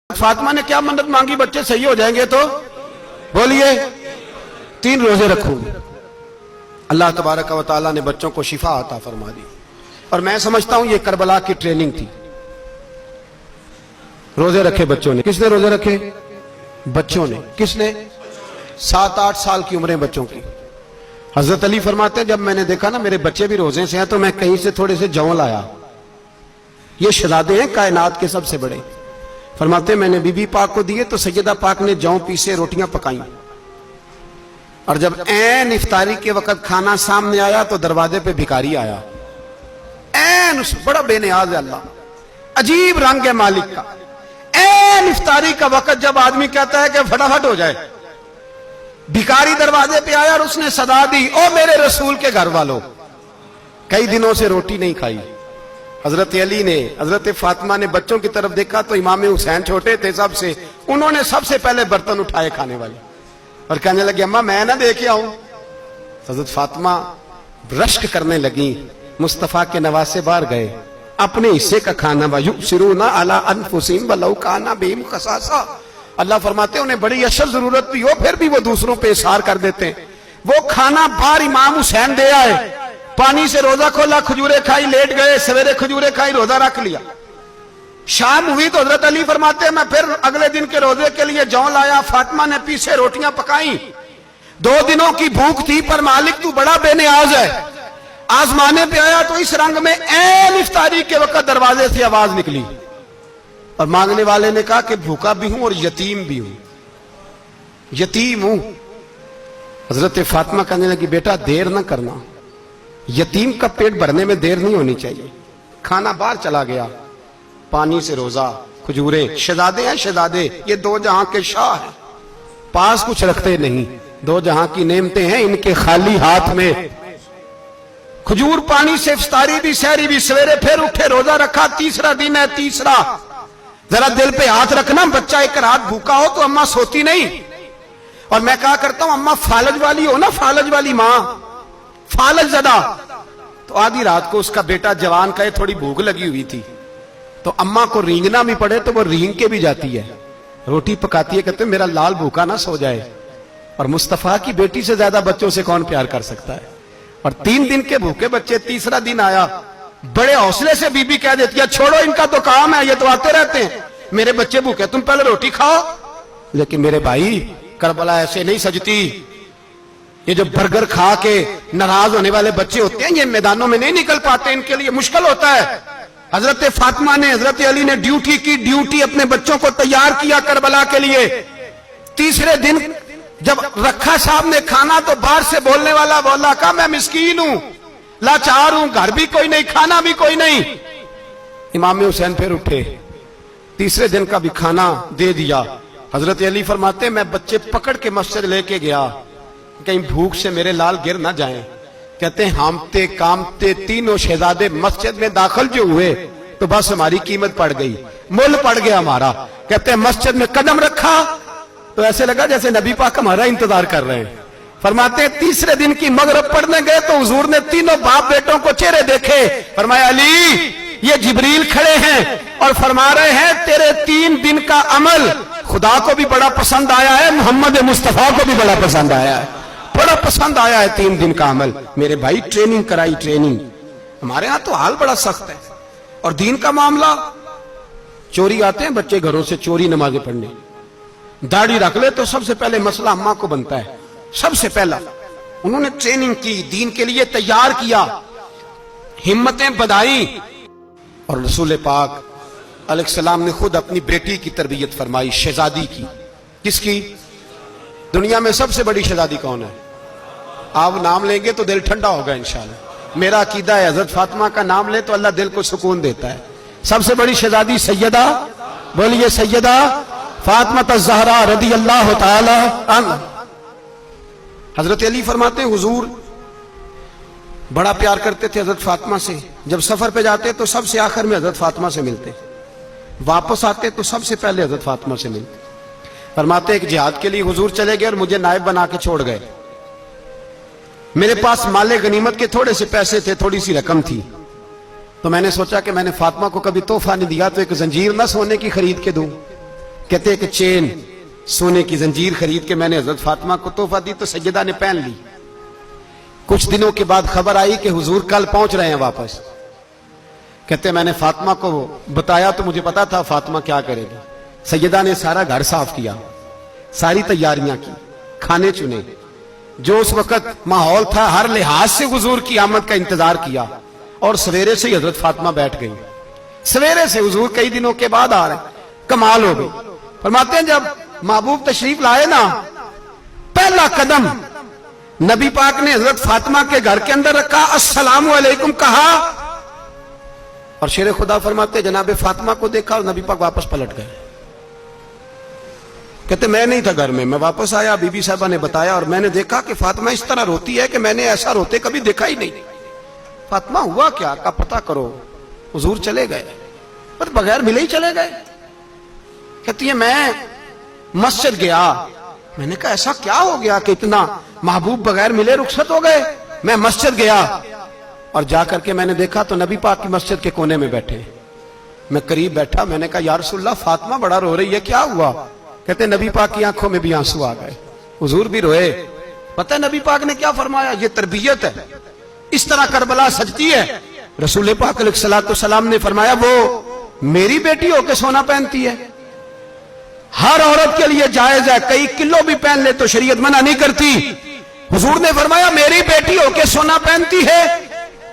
فاطمہ نے کیا منت مانگی؟ بچے صحیح ہو جائیں گے تو بولیے 3 روزے رکھوں گی۔ اللہ تبارک و تعالیٰ نے بچوں کو شفا عطا فرما دی، اور میں سمجھتا ہوں یہ کربلا کی ٹریننگ تھی۔ روزے رکھے بچوں نے۔ کس نے روزے رکھے؟ بچوں نے۔ کس نے؟ 7-8 سال کی عمریں بچوں کی۔ حضرت علی فرماتے ہیں جب میں نے دیکھا نا میرے بچے بھی روزے سے ہیں تو میں کہیں سے تھوڑے سے جوں لایا۔ یہ شہزادے ہیں کائنات کے سب سے بڑے۔ فرماتے ہیں میں نے بی بی پاک کو دیے تو سیدہ پاک نے جوں پیسے روٹیاں پکائیں، اور جب عین افطاری کے وقت کھانا سامنے آیا تو دروازے پہ بھکاری آیا۔ عین بڑا بے نیاز ہے اللہ، عجیب رنگ ہے مالک کا۔ عین افطاری کا وقت جب آدمی کہتا ہے کہ فٹافٹ ہو جائے، بھکاری دروازے پہ آیا اور اس نے صدا دی، او میرے رسول کے گھر والوں، کئی دنوں سے روٹی نہیں کھائی۔ حضرت علی نے، حضرت فاطمہ نے بچوں کی طرف دیکھا تو امام حسین چھوٹے تھے سب سے، انہوں نے سب سے پہلے برتن اٹھائے کھانے والے، اور کہنے لگے اماں میں نہ دیکھ آؤں۔ حضرت فاطمہ رشک کرنے لگی، مصطفیٰ کے نواسے باہر گئے، اپنے حصے کا کھانا وَيُؤْثِرُونَ عَلَىٰ أَنفُسِهِمْ وَلَوْ كَانَ بِهِمْ خَصَاصَةٌ۔ اللہ فرماتے ہیں انہیں بڑی اشد ضرورت بھی ہو پھر بھی وہ دوسروں پہ اثار کر دیتے ہیں۔ وہ کھانا باہر امام حسین دے آئے، پانی سے روزہ کھولا، کھجورے کھائی، لیٹ گئے، سویرے کھجورے کھائی، روزہ رکھ لیا۔ شام ہوئی تو حضرت علی فرماتے ہیں میں پھر اگلے دن کے روزے کے لیے جوں لایا، فاطمہ نے پیچھے روٹیاں پکائیں۔ 2 دنوں کی بھوک تھی پر مالک تو بڑا بے نیاز ہے، آزمانے پہ آیا تو اس رنگ میں عین افطاری کے وقت دروازے سے آواز نکلی، اور مانگنے والے نے کہا کہ بھوکا بھی ہوں اور یتیم بھی ہوں، یتیم ہوں۔ حضرت فاطمہ کہنے لگی بیٹا دیر نہ کرنا، یتیم کا پیٹ بھرنے میں دیر نہیں ہونی چاہیے۔ کھانا باہر چلا گیا، پانی سے روزہ، کھجورے۔ شہزادے ہیں شہزادے، یہ 2 جہاں کے شاہ ہیں، پاس کچھ رکھتے نہیں، 2 جہاں کی نعمتیں ہیں ان کے خالی ہاتھ میں۔ کھجور پانی سے افطاری بھی، سحری بھی، سویرے پھر اٹھے، روزہ رکھا، تیسرا دن ہے، تیسرا۔ ذرا دل پہ ہاتھ رکھنا، بچہ ایک رات بھوکا ہو تو اماں سوتی نہیں، اور میں کہا کرتا ہوں اماں فالج والی ہو نا، فالج والی ماں، فالج زدہ، تو آدھی رات کو اس کا بیٹا جوان کہے تھوڑی بھوک لگی ہوئی تھی تو اماں کو رینگنا بھی پڑے تو وہ رینگ کے بھی جاتی ہے، روٹی پکاتی ہے، کہتے ہیں میرا لال بھوکا نہ سو جائے۔ اور مصطفیٰ کی بیٹی سے زیادہ بچوں سے کون پیار کر سکتا ہے؟ اور 3 دن کے بھوکے بچے، تیسرا دن آیا، بڑے حوصلے سے بی بی کہہ دیتی ہے چھوڑو ان کا تو کام ہے، یہ تو آتے رہتے ہیں، میرے بچے بھوکے تم پہلے روٹی کھاؤ۔ لیکن میرے بھائی کربلا ایسے نہیں سجتی، یہ جو برگر کھا کے ناراض ہونے والے بچے ہوتے ہیں یہ میدانوں میں نہیں نکل پاتے، ان کے لیے مشکل ہوتا ہے۔ حضرت فاطمہ نے، حضرت علی نے ڈیوٹی کی، ڈیوٹی اپنے بچوں کو تیار کیا کربلا کے لیے۔ تیسرے دن جب رکھا صاحب نے کھانا تو باہر سے بولنے والا بولا کہا میں مسکین ہوں، لاچار ہوں، گھر بھی کوئی نہیں، کھانا بھی کوئی نہیں۔ امام حسین پھر اٹھے، تیسرے دن کا بھی کھانا دے دیا۔ حضرت علی فرماتے ہیں میں بچے پکڑ کے مسجد لے کے گیا، کہیں بھوک سے میرے لال گر نہ جائیں۔ کہتے ہیں ہامتے کامتے تینوں شہزادے مسجد میں داخل جو ہوئے تو بس ہماری قیمت پڑ گئی، مول پڑ گیا ہمارا۔ کہتے ہیں مسجد میں قدم رکھا تو ایسے لگا جیسے نبی پاک ہمارا انتظار کر رہے ہیں۔ فرماتے ہیں تیسرے دن کی مغرب پڑھنے گئے تو حضور نے تینوں باپ بیٹوں کو چہرے دیکھے، فرمایا علی یہ جبریل کھڑے ہیں اور فرما رہے ہیں تیرے 3 دن کا عمل خدا کو بھی بڑا پسند آیا ہے، محمد مصطفیٰ کو بھی بڑا پسند آیا ہے، بڑا پسند آیا ہے 3 دن کا عمل۔ میرے بھائی ٹریننگ کرائی، ٹریننگ۔ ہمارے ہاں تو حال بڑا سخت ہے، اور دین کا معاملہ، چوری آتے ہیں بچے گھروں سے چوری نمازیں پڑھنے، داڑھی رکھ لے تو سب سے پہلے مسئلہ اماں کو بنتا ہے، سب سے پہلا۔ انہوں نے ٹریننگ کی، دین کے لیے تیار کیا، ہمتیں بدھائی، اور رسول پاک علیہ السلام نے خود اپنی بیٹی کی تربیت فرمائی، شہزادی کی۔ کس کی؟ دنیا میں سب سے بڑی شہزادی کون ہے؟ آپ نام لیں گے تو دل ٹھنڈا ہوگا انشاءاللہ۔ میرا عقیدہ ہے حضرت فاطمہ کا نام لے تو اللہ دل کو سکون دیتا ہے۔ سب سے بڑی شہزادی سیدہ، بولیے سیدہ فاطمہ الزہرا رضی اللہ تعالی عنہ۔ حضرت علی فرماتے ہیں حضور بڑا پیار کرتے تھے حضرت فاطمہ سے، جب سفر پہ جاتے تو سب سے آخر میں حضرت فاطمہ سے ملتے، واپس آتے تو سب سے پہلے حضرت فاطمہ سے ملتے۔ فرماتے ایک جہاد کے لیے حضور چلے گئے اور مجھے نائب بنا کے چھوڑ گئے، میرے پاس مال غنیمت کے تھوڑے سے پیسے تھے، تھوڑی سی رقم تھی، تو میں نے سوچا کہ میں نے فاطمہ کو کبھی تحفہ نہیں دیا تو ایک زنجیر نہ سونے کی خرید کے دوں۔ کہتے ہیں کہ چین سونے کی زنجیر خرید کے میں نے حضرت فاطمہ کو تحفہ دی تو سیدہ نے پہن لی. کچھ دنوں کے بعد خبر آئی کہ حضور کل پہنچ رہے ہیں واپس. کہتے میں نے فاطمہ کو بتایا تو مجھے پتا تھا فاطمہ کیا کرے گی. سیدہ نے سارا گھر صاف کیا, ساری تیاریاں کی, کھانے چنے, جو اس وقت ماحول تھا ہر لحاظ سے حضور کی آمد کا انتظار کیا, اور سویرے سے ہی حضرت فاطمہ بیٹھ گئی. سویرے سے حضور کئی دنوں کے بعد آ رہے ہیں. کمال ہو گئی. فرماتے ہیں جب محبوب تشریف لائے نا, پہلا قدم نبی پاک نے حضرت فاطمہ کے گھر کے اندر رکھا, السلام علیکم کہا, اور شیر خدا فرماتے جناب فاطمہ کو دیکھا اور نبی پاک واپس پلٹ گئے. کہتے میں نہیں تھا گھر میں واپس آیا, بی بی صاحبہ نے بتایا اور میں نے دیکھا کہ فاطمہ اس طرح روتی ہے کہ میں نے ایسا روتے کبھی دیکھا ہی نہیں. فاطمہ ہوا کیا کا پتہ کرو. حضور چلے گئے, پر بغیر ملے ہی چلے گئے. کہتی ہے میں مسجد گیا, میں نے کہا ایسا کیا ہو گیا کہ اتنا محبوب بغیر ملے رخصت ہو گئے. میں مسجد گیا اور جا کر کے میں نے دیکھا تو نبی پاک کی مسجد کے کونے میں بیٹھے. میں قریب بیٹھا, میں نے کہا یا رسول اللہ فاطمہ بڑا رو رہی ہے, کیا ہوا؟ کہتے نبی پاک کی آنکھوں میں بھی آنسو آ گئے, حضور بھی روئے. پتہ ہے نبی پاک نے کیا فرمایا؟ یہ تربیت ہے, اس طرح کربلا سجتی ہے. رسول پاک علیہ الصلوۃ والسلام نے فرمایا وہ میری بیٹی ہو کے سونا پہنتی ہے. ہر عورت کے لیے جائز ہے, کئی کلو بھی پہن لے تو شریعت منع نہیں کرتی. حضور نے فرمایا میری بیٹی ہو کے سونا پہنتی ہے.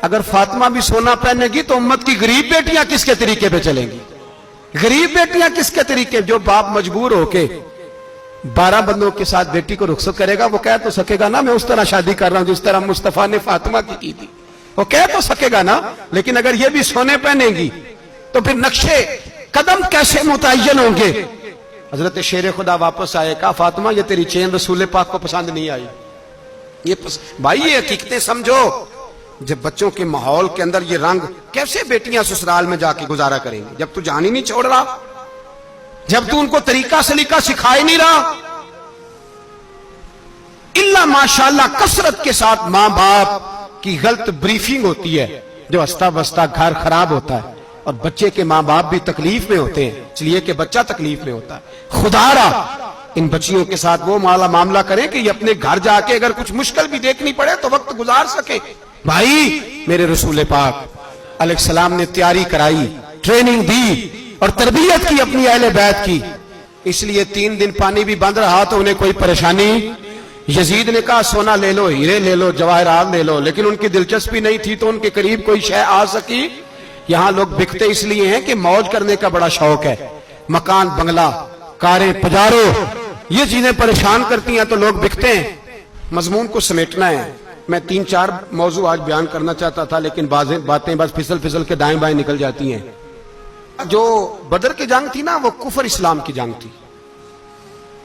اگر فاطمہ بھی سونا پہنے گی تو امت کی غریب بیٹیاں کس کے طریقے پہ چلیں گی؟ غریب بیٹیاں کس کے طریقے؟ جو باپ مجبور ہو کے 12 بندوں کے ساتھ بیٹی کو رخصت کرے گا وہ کہہ تو سکے گا نا میں اس طرح شادی کر رہا ہوں جس طرح مصطفیٰ نے فاطمہ کی تھی, وہ کہہ تو سکے گا نا. لیکن اگر یہ بھی سونے پہنے گی تو پھر نقشے قدم کیسے متعین ہوں گے؟ حضرت شیر خدا واپس آئے, کہا فاطمہ یہ تیری چین رسول پاک کو پسند نہیں آئی. بھائی یہ حقیقتیں سمجھو. جب بچوں کے ماحول کے اندر یہ رنگ, کیسے بیٹیاں سسرال میں جا کے گزارا کریں گی جب تو جان ہی نہیں چھوڑ رہا, جب تو ان کو طریقہ سلیقہ سکھائے نہیں رہا. اللہ ماشاءاللہ کثرت کے ساتھ ماں باپ کی غلط بریفنگ ہوتی ہے, جو ہستا بستا گھر خراب ہوتا ہے, اور بچے کے ماں باپ بھی تکلیف میں ہوتے ہیں, اس لیے کہ بچہ تکلیف میں ہوتا ہے. خدا را ان بچیوں کے ساتھ وہ معاملہ کریں کہ یہ اپنے گھر جا کے اگر کچھ مشکل بھی دیکھنی پڑے تو وقت گزار سکے. بھائی میرے رسول پاک علیہ السلام نے تیاری کرائی, ٹریننگ دی اور تربیت کی اپنی اہل بیت کی. اس لیے 3 دن پانی بھی بند رہا تو انہیں کوئی پریشانی. یزید نے کہا سونا لے لو, ہیرے لے لو, جواہرات لے لو, لیکن ان کی دلچسپی نہیں تھی تو ان کے قریب کوئی شے آ سکی. یہاں لوگ بکتے اس لیے ہیں کہ موج کرنے کا بڑا شوق ہے, مکان بنگلہ کاریں پجارو یہ چیزیں پریشان کرتی ہیں تو لوگ بکتے ہیں. مضمون کو سمیٹنا ہے. میں 3-4 موضوع آج بیان کرنا چاہتا تھا لیکن باتیں بس پھسل کے دائیں بائیں نکل جاتی ہیں. جو بدر کی جنگ تھی نا وہ کفر اسلام کی جنگ تھی.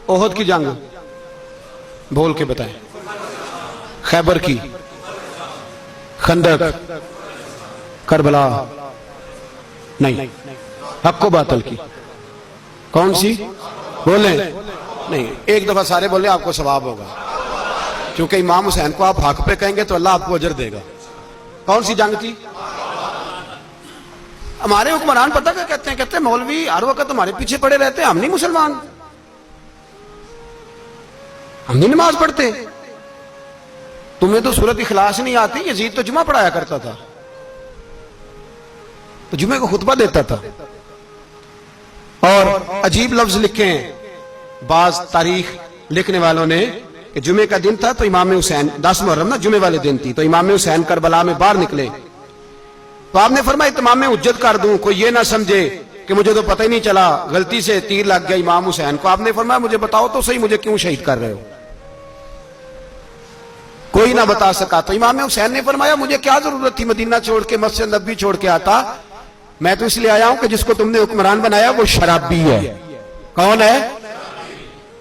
احد کی جنگ بول کے بتائیں. خیبر کی, خندق, کربلا نہیں, حق و باطل کی کون سی بولیں؟ نہیں, ایک دفعہ سارے بولیں آپ کو ثواب ہوگا, کیونکہ امام حسین کو آپ حق پہ کہیں گے تو اللہ آپ کو اجر دے گا. کون سی جنگ تھی؟ ہمارے حکمران پتہ کیا کہتے ہیں؟ کہتے ہیں مولوی ہر وقت ہمارے پیچھے پڑے رہتے ہیں, ہم نہیں مسلمان, ہم نہیں نماز پڑھتے, تمہیں تو سورۃ اخلاص نہیں آتی. یزید تو جمعہ پڑھایا کرتا تھا, تو جمعے کو خطبہ دیتا تھا. اور عجیب لفظ لکھے ہیں بعض تاریخ لکھنے والوں نے کہ جمعے کا دن تھا تو امام حسین 10 محرم نا جمعے والے دن تھی, تو امام حسین کربلا میں باہر نکلے تو آپ نے فرمایا اتمام میں حجت کر دوں, کوئی یہ نہ سمجھے کہ مجھے تو پتہ ہی نہیں چلا غلطی سے تیر لگ گیا امام حسین کو. آپ نے فرمایا مجھے بتاؤ تو صحیح مجھے کیوں شہید کر رہے ہو؟ کوئی نہ بتا سکا. تو امام حسین نے فرمایا مجھے کیا ضرورت تھی مدینہ چھوڑ کے مسجد نبوی چھوڑ کے آتا, میں تو اس لیے آیا ہوں کہ جس کو تم نے حکمران بنایا وہ شرابی ہے. کون ہے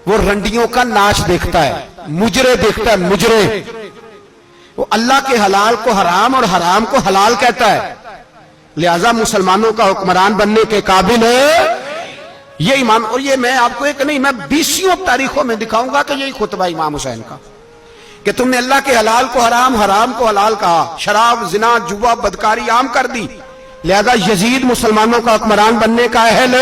وہ؟ رنڈیوں کا ناچ دیکھتا ہے, مجرے دیکھتا ہے, مجرے. وہ اللہ کے حلال کو حرام اور حرام کو حلال کہتا ہے, لہذا مسلمانوں کا حکمران بننے کے قابل ہے یہ امام. اور یہ میں آپ کو ایک نہیں, میں 20 تاریخوں میں دکھاؤں گا کہ یہی خطبہ امام حسین کا کہ تم نے اللہ کے حلال کو حرام, حرام کو حلال کہا, شراب, زنا, جوا, بدکاری عام کر دی, لہذا یزید مسلمانوں کا حکمران بننے کا اہل